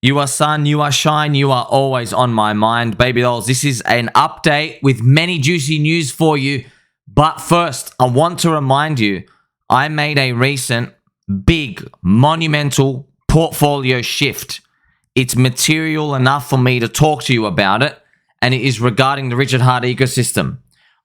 You are sun, you are shine, you are always on my mind, baby dolls. This is an update with many juicy news for you. But first, I want to remind you, I made a recent, big, monumental portfolio shift. It's material enough for me to talk to you about it, and it is regarding the Richard Heart ecosystem.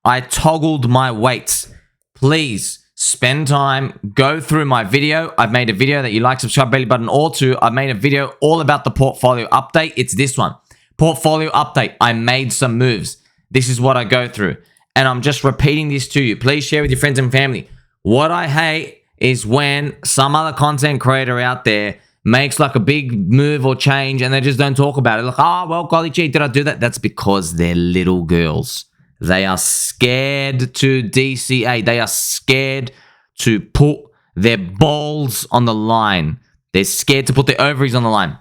I toggled my weights. Please spend time, go through my video. I've made a video that you like, subscribe, belly button, or two. I've made a video all about the portfolio update. It's this one. Portfolio update. I made some moves. This is what I go through. And I'm just repeating this to you. Please share with your friends and family. What I hate is when some other content creator out there makes like a big move or change and they just don't talk about it. Like, oh, well, golly gee, did I do that? That's because they're little girls. They are scared to DCA. They are scared to put their balls on the line. They're scared to put their ovaries on the line.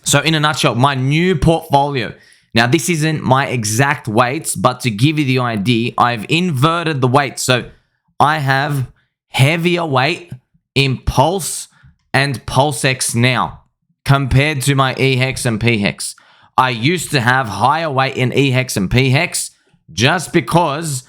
So in a nutshell, my new portfolio. Now, this isn't my exact weights, but to give you the idea, I've inverted the weights. So I have heavier weight in Pulse and PulseX now compared to my eHEX and pHEX. I used to have higher weight in eHEX and pHEX just because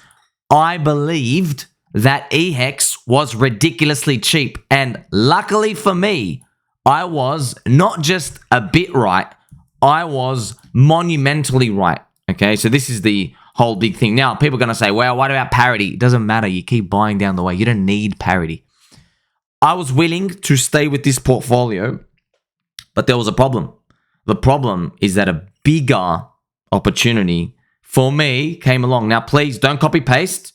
I believed that eHEX was ridiculously cheap. And luckily for me, I was not just a bit right, I was monumentally right. Okay, so this is the whole big thing. Now, people are going to say, well, what about parity? It doesn't matter. You keep buying down the way. You don't need parity. I was willing to stay with this portfolio, but there was a problem. The problem is that a bigger opportunity for me came along. Now, please don't copy paste.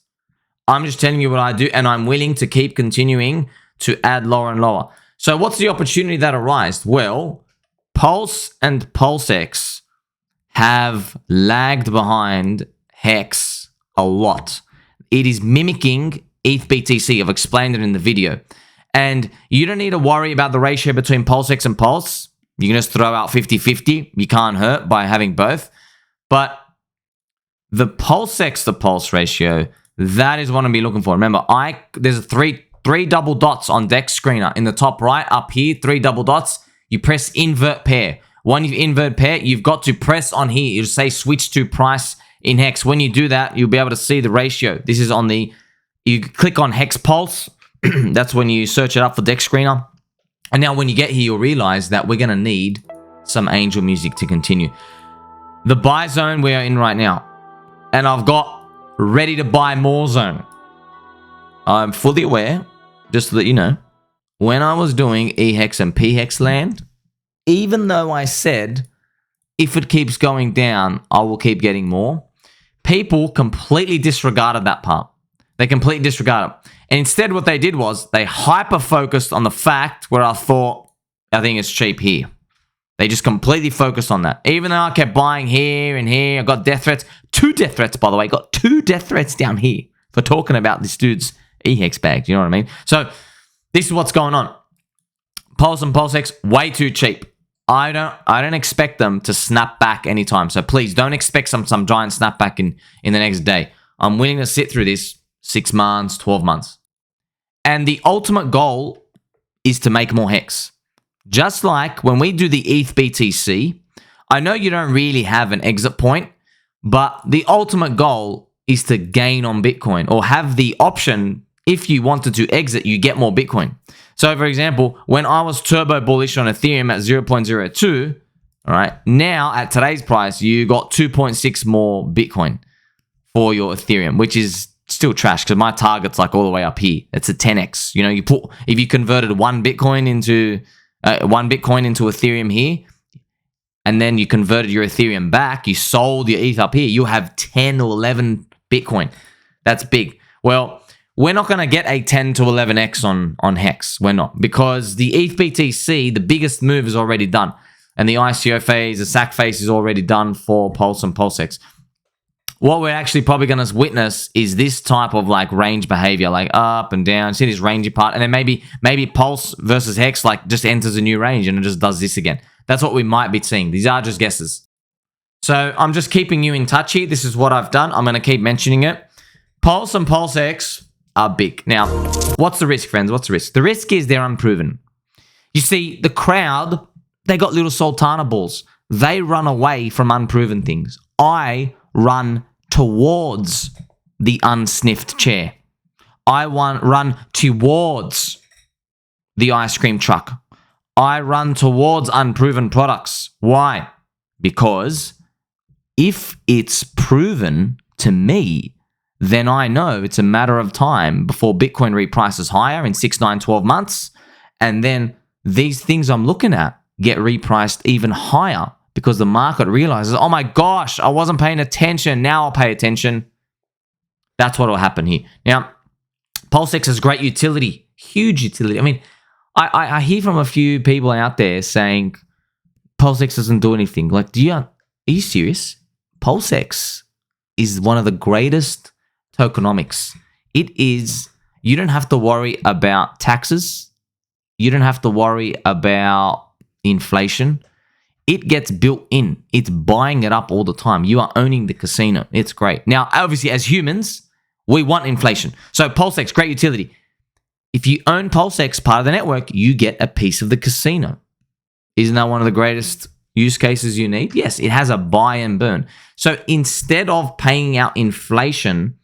I'm just telling you what I do, and I'm willing to keep continuing to add lower and lower. So what's the opportunity that arose? Well, Pulse and PulseX have lagged behind HEX a lot. It is mimicking ETH BTC. I've explained it in the video. And you don't need to worry about the ratio between PulseX and Pulse. You can just throw out 50-50. You can't hurt by having both. But the PulseX to Pulse ratio, that is what I'm be looking for. Remember, there's three double dots on Dex Screener. In the top right, up here, 3 double dots. You press invert pair. When you invert pair, you've got to press on here. It'll say switch to price in HEX. When you do that, you'll be able to see the ratio. This is on the, you click on HEX Pulse. That's when you search it up for Dex Screener. And now when you get here, you'll realize that we're going to need some angel music to continue. The buy zone we are in right now. And I've got ready to buy more zone. I'm fully aware, just to let you know, when I was doing eHEX and pHEX land, even though I said, if it keeps going down, I will keep getting more, people completely disregarded that part. They completely disregarded it. And instead what they did was they hyper-focused on the fact where I thought, I think it's cheap here. They just completely focused on that. Even though I kept buying here and here, I got death threats. 2 death threats, by the way. Got 2 death threats down here for talking about this dude's eHEX bag. You know what I mean? So this is what's going on. Pulse and PulseX, way too cheap. I don't expect them to snap back anytime. So please don't expect some giant snapback in the next day. I'm willing to sit through this 6 months, 12 months. And the ultimate goal is to make more HEX. Just like when we do the ETH BTC, I know you don't really have an exit point, but the ultimate goal is to gain on Bitcoin or have the option, if you wanted to exit, you get more Bitcoin. So for example, when I was turbo bullish on Ethereum at 0.02, all right, now at today's price, you got 2.6 more Bitcoin for your Ethereum, which is still trash because my target's like all the way up here. It's a 10x. You know, if you converted one Bitcoin into Ethereum here, and then you converted your Ethereum back, you sold your ETH up here, you have 10 or 11 Bitcoin. That's big. Well, we're not going to get a 10 to 11x on HEX. We're not. Because the ETH BTC, the biggest move is already done. And the ICO phase, the SAC phase is already done for Pulse and PulseX. What we're actually probably going to witness is this type of like range behavior, like up and down. See this rangey part? And then maybe Pulse versus HEX like just enters a new range and it just does this again. That's what we might be seeing. These are just guesses. So I'm just keeping you in touch here. This is what I've done. I'm going to keep mentioning it. Pulse and PulseX are big. Now, what's the risk, friends? What's the risk? The risk is they're unproven. You see, the crowd they got little sultana balls. They run away from unproven things. I run towards the unsniffed chair. I run towards the ice cream truck. I run towards unproven products. Why? Because if it's proven to me, then I know it's a matter of time before Bitcoin reprices higher in 6, 9, 12 months. And then these things I'm looking at get repriced even higher because the market realizes, oh my gosh, I wasn't paying attention. Now I'll pay attention. That's what will happen here. Now, PulseX has great utility, huge utility. I mean, I hear from a few people out there saying PulseX doesn't do anything. Like, are you serious? PulseX is one of the greatest tokenomics. It is, you don't have to worry about taxes. You don't have to worry about inflation. It gets built in. It's buying it up all the time. You are owning the casino. It's great. Now, obviously, as humans, we want inflation. So PulseX, great utility. If you own PulseX, part of the network, you get a piece of the casino. Isn't that one of the greatest use cases you need? Yes, it has a buy and burn. So instead of paying out inflation,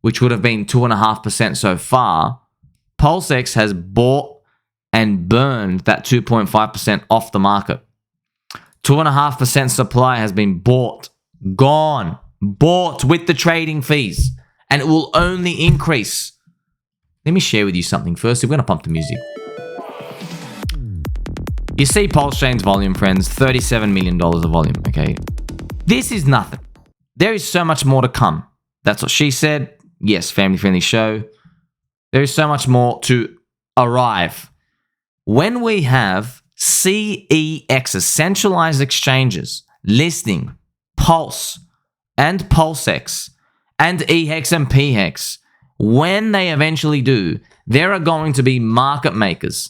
which would have been 2.5% so far, PulseX has bought and burned that 2.5% off the market. 2.5% supply has been bought, gone, bought with the trading fees, and it will only increase. Let me share with you something first. We're going to pump the music. You see PulseChain's volume, friends, $37 million of volume, okay? This is nothing. There is so much more to come. That's what she said. Yes, family-friendly show. There is so much more to arrive. When we have CEXs, centralized exchanges, listing Pulse and PulseX and eHEX and pHEX, when they eventually do, there are going to be market makers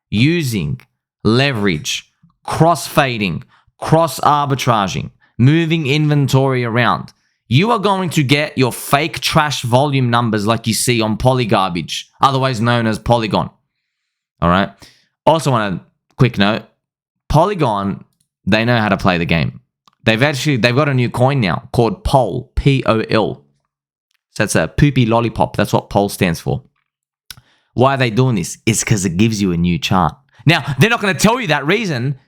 using leverage, cross-fading, cross-arbitraging, moving inventory around. You are going to get your fake trash volume numbers like you see on Polygarbage, otherwise known as Polygon. All right. Also want a quick note. Polygon, they know how to play the game. They've got a new coin now called POL, P-O-L. So that's a poopy lollipop. That's what POL stands for. Why are they doing this? It's because it gives you a new chart. Now, they're not going to tell you that reason,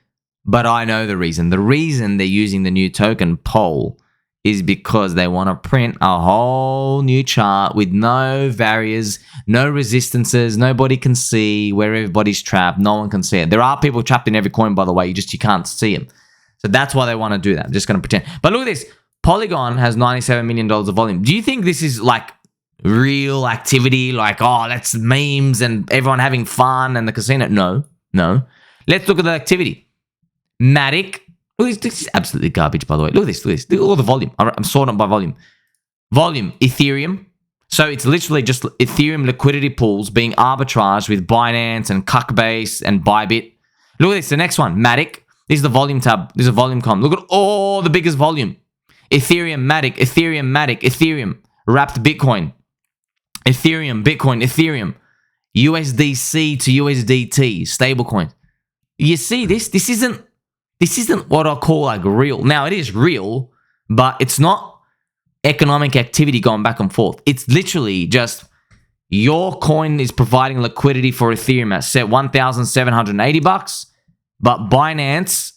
but I know the reason. The reason they're using the new token POL is because they want to print a whole new chart with no barriers, no resistances. Nobody can see where everybody's trapped. No one can see it. There are people trapped in every coin, by the way. You can't see them. So that's why they want to do that. I'm just going to pretend. But look at this. Polygon has $97 million of volume. Do you think this is like real activity? Like, oh, that's memes and everyone having fun and the casino? No. Let's look at the activity. Matic. Look, this is absolutely garbage, by the way. Look at this. Look at all the volume. I'm sorting it by volume. Volume, Ethereum. So it's literally just Ethereum liquidity pools being arbitraged with Binance and Cuckbase and Bybit. Look at this. The next one, Matic. This is the volume tab. This is a volume column. Look at all the biggest volume. Ethereum, Matic, Ethereum, Matic, Ethereum, wrapped Bitcoin, Ethereum, Bitcoin, Ethereum, USDC to USDT, stablecoin. You see this? This isn't what I call like real. Now it is real, but it's not economic activity going back and forth. It's literally just your coin is providing liquidity for Ethereum at set $1,780, but Binance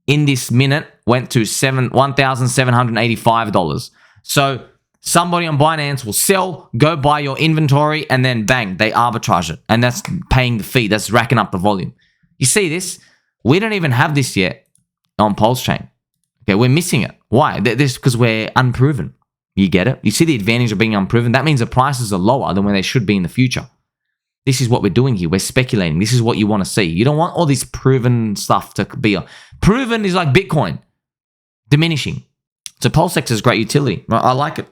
in this minute went to $1,785. So somebody on Binance will sell, go buy your inventory, and then bang, they arbitrage it. And that's paying the fee. That's racking up the volume. You see this? We don't even have this yet on PulseChain. Okay, we're missing it. Why? This because we're unproven. You get it? You see the advantage of being unproven? That means the prices are lower than where they should be in the future. This is what we're doing here. We're speculating. This is what you want to see. You don't want all this proven stuff to be. Proven is like Bitcoin. Diminishing. So PulseX is great utility. I like it.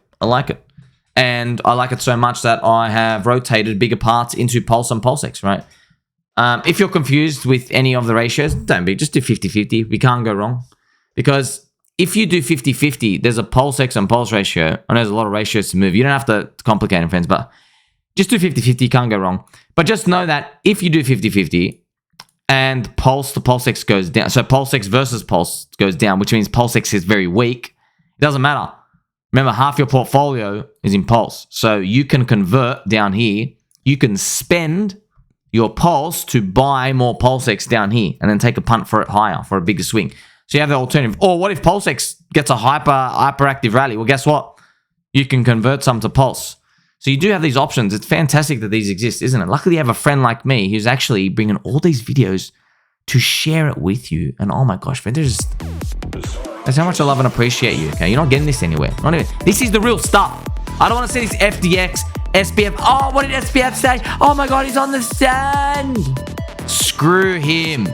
And I like it so much that I have rotated bigger parts into Pulse and PulseX, right? If you're confused with any of the ratios, don't be. Just do 50-50. We can't go wrong. Because if you do 50-50, there's a PulseX and Pulse ratio. And there's a lot of ratios to move. You don't have to complicate it, friends, but just do 50-50. You can't go wrong. But just know that if you do 50-50, and Pulse to PulseX goes down. So PulseX versus Pulse goes down, which means PulseX is very weak. It doesn't matter. Remember, half your portfolio is in Pulse. So you can convert down here. You can spend your Pulse to buy more PulseX down here and then take a punt for it higher for a bigger swing. So you have the alternative. Or what if PulseX gets a hyperactive rally? Well, guess what? You can convert some to Pulse. So you do have these options. It's fantastic that these exist, isn't it? Luckily, you have a friend like me who's actually bringing all these videos to share it with you. And oh my gosh, man, that's how much I love and appreciate you, okay? You're not getting this anywhere. Not even. This is the real stuff. I don't want to see this FDX, SPF. Oh, what did SPF say? Oh my God, he's on the stand. Screw him.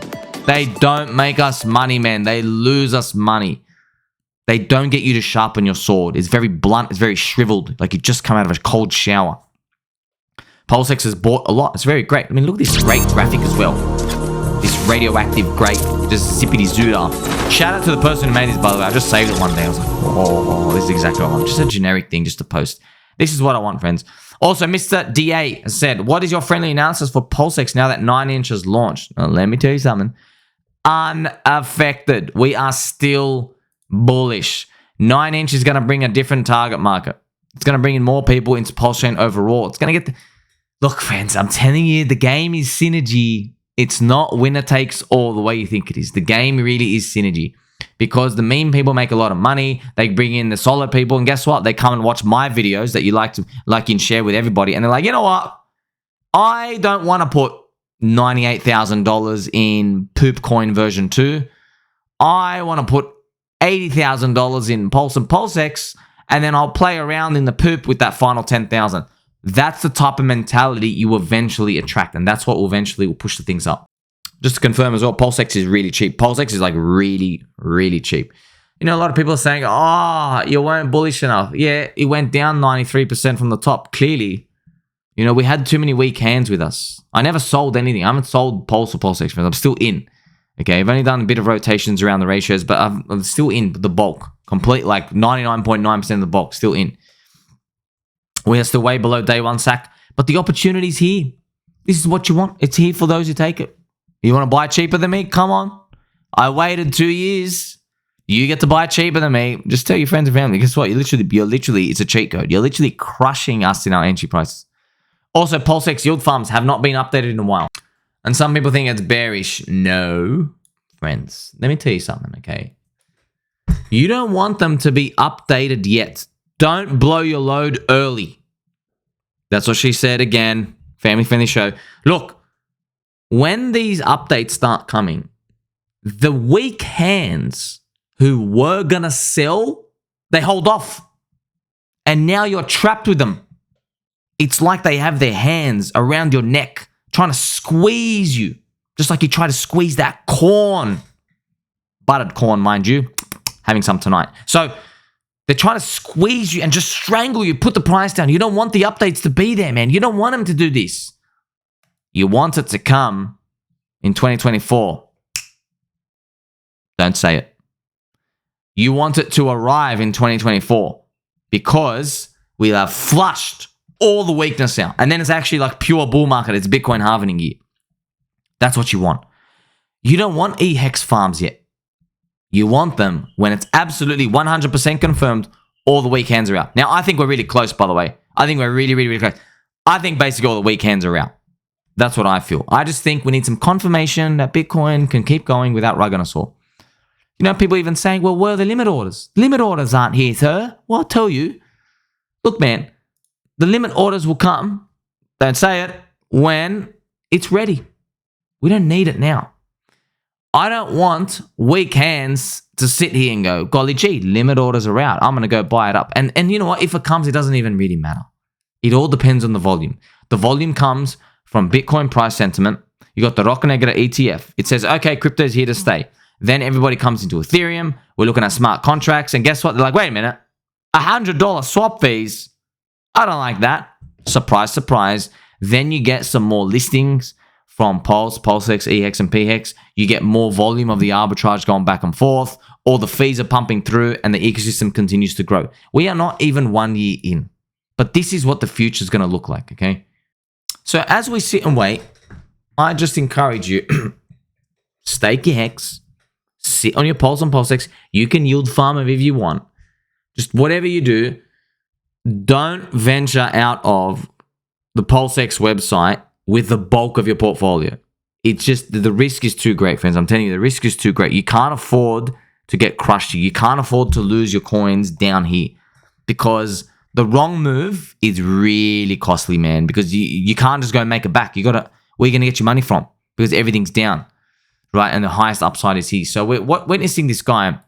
They don't make us money, man. They lose us money. They don't get you to sharpen your sword. It's very blunt. It's very shriveled. Like you just come out of a cold shower. PulseX has bought a lot. It's very great. I mean, look at this great graphic as well. This radioactive, great, just zippity zooter. Shout out to the person who made this, by the way. I just saved it one day. I was like, oh, this is exactly what I want. Just a generic thing just to post. This is what I want, friends. Also, Mr. DA said, what is your friendly analysis for PulseX now that 9-inch has launched? Well, let me tell you something. Unaffected. We are still bullish. 9-inch is going to bring a different target market. It's going to bring in more people into PulseChain overall. It's going to get... Look, friends, I'm telling you, the game is synergy. It's not winner takes all the way you think it is. The game really is synergy. Because the meme people make a lot of money. They bring in the solid people. And guess what? They come and watch my videos that you like and share with everybody. And they're like, you know what? I don't want to put $98,000 in Poop Coin version 2. I want to put $80,000 in Pulse and PulseX, and then I'll play around in the poop with that final 10,000. That's the type of mentality you eventually attract, and that's what will push the things up. Just to confirm as well, PulseX is really cheap. PulseX is like really, really cheap. You know, a lot of people are saying, oh, you weren't bullish enough. Yeah, it went down 93% from the top. Clearly, you know, we had too many weak hands with us. I never sold anything. I haven't sold Pulse or PulseX, friends. I'm still in. Okay, I've only done a bit of rotations around the ratios, but I'm still in the bulk. Complete, like 99.9% of the bulk, still in. We are still way below day one sack, but the opportunity's here. This is what you want. It's here for those who take it. You want to buy cheaper than me? Come on. I waited 2 years. You get to buy cheaper than me. Just tell your friends and family. Guess what? You're literally, it's a cheat code. You're literally crushing us in our entry prices. Also, PulseX yield farms have not been updated in a while. And some people think it's bearish. No, friends. Let me tell you something, okay? You don't want them to be updated yet. Don't blow your load early. That's what she said again. Family-friendly show. Look, when these updates start coming, the weak hands who were going to sell, they hold off. And now you're trapped with them. It's like they have their hands around your neck, trying to squeeze you, just like you try to squeeze that corn. Buttered corn, mind you. Having some tonight. So they're trying to squeeze you and just strangle you, put the price down. You don't want the updates to be there, man. You don't want them to do this. You want it to come in 2024. Don't say it. You want it to arrive in 2024 because we'll have flushed all the weakness out. And then it's actually like pure bull market. It's Bitcoin halving year. That's what you want. You don't want eHEX farms yet. You want them when it's absolutely 100% confirmed all the weak hands are out. Now, I think we're really close, by the way. I think we're really, really, really close. I think basically all the weak hands are out. That's what I feel. I just think we need some confirmation that Bitcoin can keep going without rug on us all. You know, people even saying, well, where are the limit orders? Limit orders aren't here, sir. Well, I'll tell you. Look, man, the limit orders will come, don't say it, when it's ready. We don't need it now. I don't want weak hands to sit here and go, golly gee, limit orders are out. I'm going to go buy it up. And you know what? If it comes, it doesn't even really matter. It all depends on the volume. The volume comes from Bitcoin price sentiment. You got the Rock Negative ETF. It says, okay, crypto is here to stay. Then everybody comes into Ethereum. We're looking at smart contracts. And guess what? They're like, wait a minute. $100 swap fees. I don't like that. Surprise, surprise. Then you get some more listings from Pulse, PulseX, eHEX, and pHEX. You get more volume of the arbitrage going back and forth. All the fees are pumping through and the ecosystem continues to grow. We are not even 1 year in. But this is what the future is going to look like, okay? So as we sit and wait, I just encourage you stake your HEX, sit on your Pulse on PulseX. You can yield farm if you want. Just whatever you do, don't venture out of the PulseX website with the bulk of your portfolio. It's just the risk is too great, friends. I'm telling you, the risk is too great. You can't afford to get crushed here. You can't afford to lose your coins down here because the wrong move is really costly, man, because you can't just go and make it back. You got to, where are you going to get your money from? Because everything's down, right? And the highest upside is here. So we're witnessing this guy.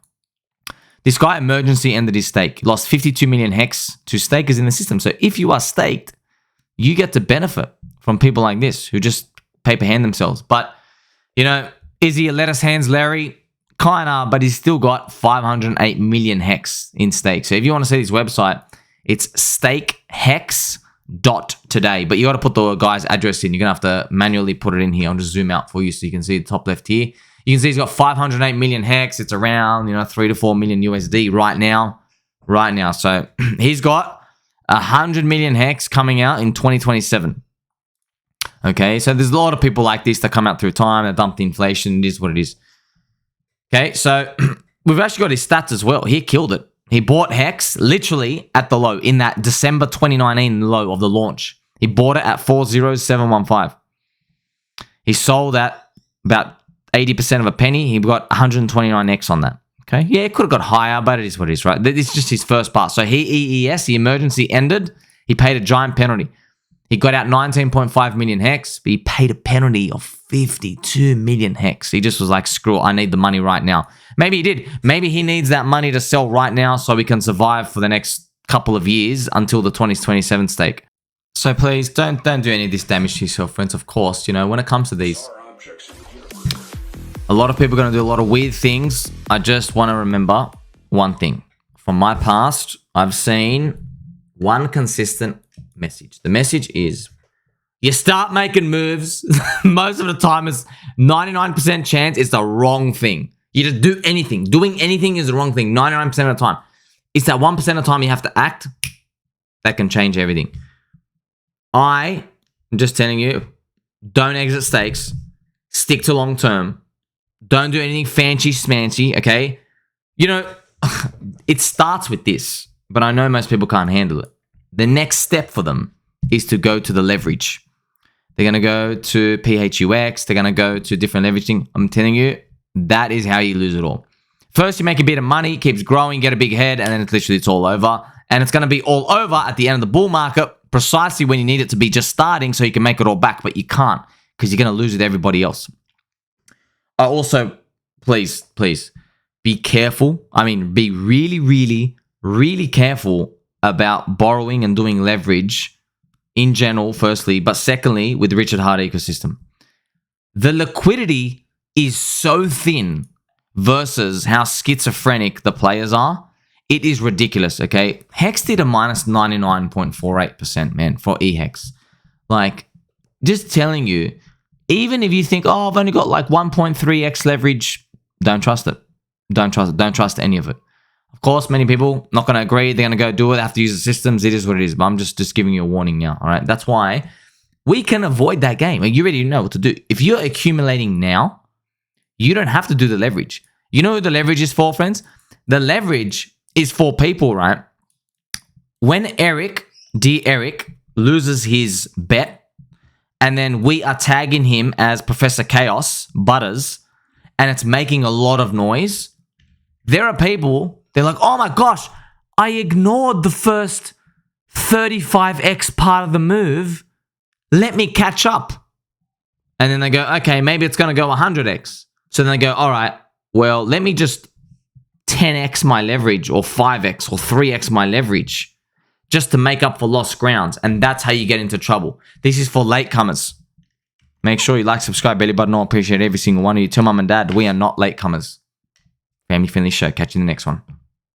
This guy emergency ended his stake. Lost 52 million HEX to stakers in the system. So if you are staked, you get to benefit from people like this who just paper hand themselves. But, you know, is he a lettuce hands Larry? Kinda, but he's still got 508 million HEX in stake. So if you want to see his website, it's stakehex.today. But you got to put the guy's address in. You're going to have to manually put it in here. I'll just zoom out for you so you can see the top left here. You can see he's got 508 million HEX. It's around, you know, 3 to 4 million USD right now. So he's got 100 million HEX coming out in 2027. Okay, so there's a lot of people like this that come out through time. They dump the inflation. It is what it is. Okay, so we've actually got his stats as well. He killed it. He bought HEX literally at the low in that December 2019 low of the launch. He bought it at 40715. He sold at about 80% of a penny. He got 129x on that. Okay, yeah, it could have got higher, but it is what it is, right? This is just his first part. So he EES, the emergency ended. He paid a giant penalty. He got out 19.5 million HEX, but he paid a penalty of 52 million HEX. He just was like, screw it, I need the money right now. Maybe he did. Maybe he needs that money to sell right now so we can survive for the next couple of years until the 2027 stake. So please don't do any of this damage to yourself, friends. Of course, you know, when it comes to these, a lot of people are going to do a lot of weird things. I just want to remember one thing. From my past, I've seen one consistent message. The message is you start making moves. Most of the time it's 99% chance it's the wrong thing. You just do anything. Doing anything is the wrong thing 99% of the time. It's that 1% of the time you have to act that can change everything. I'm just telling you, don't exit stakes. Stick to long term. Don't do anything fancy smancy, okay? You know, it starts with this, but I know most people can't handle it. The next step for them is to go to the leverage. They're going to go to pHEX. They're going to go to different leveraging. I'm telling you, that is how you lose it all. First, you make a bit of money, keeps growing, get a big head, and then it's all over. And it's going to be all over at the end of the bull market, precisely when you need it to be just starting so you can make it all back, but you can't because you're going to lose with everybody else. Also, please, be careful. I mean, be really, really, really careful about borrowing and doing leverage in general, firstly, but secondly, with the Richard Heart ecosystem. The liquidity is so thin versus how schizophrenic the players are. It is ridiculous, okay? HEX did a minus 99.48%, man, for eHEX. Like, just telling you, even if you think, oh, I've only got like 1.3x leverage, don't trust it. Don't trust it. Don't trust any of it. Of course, many people not going to agree. They're going to go do it. They have to use the systems. It is what it is. But I'm just giving you a warning now. All right. That's why we can avoid that game. Like, you already know what to do. If you're accumulating now, you don't have to do the leverage. You know who the leverage is for, friends? The leverage is for people, right? When Eric loses his bet, and then we are tagging him as Professor Chaos, Butters, and it's making a lot of noise, there are people, they're like, oh my gosh, I ignored the first 35x part of the move. Let me catch up. And then they go, okay, maybe it's going to go 100x. So then they go, all right, well, let me just 10x my leverage or 5x or 3x my leverage just to make up for lost grounds. And that's how you get into trouble. This is for latecomers. Make sure you like, subscribe, belly button. I appreciate every single one of you. Tell mum and dad, we are not latecomers. Family Friendly Show. Catch you in the next one.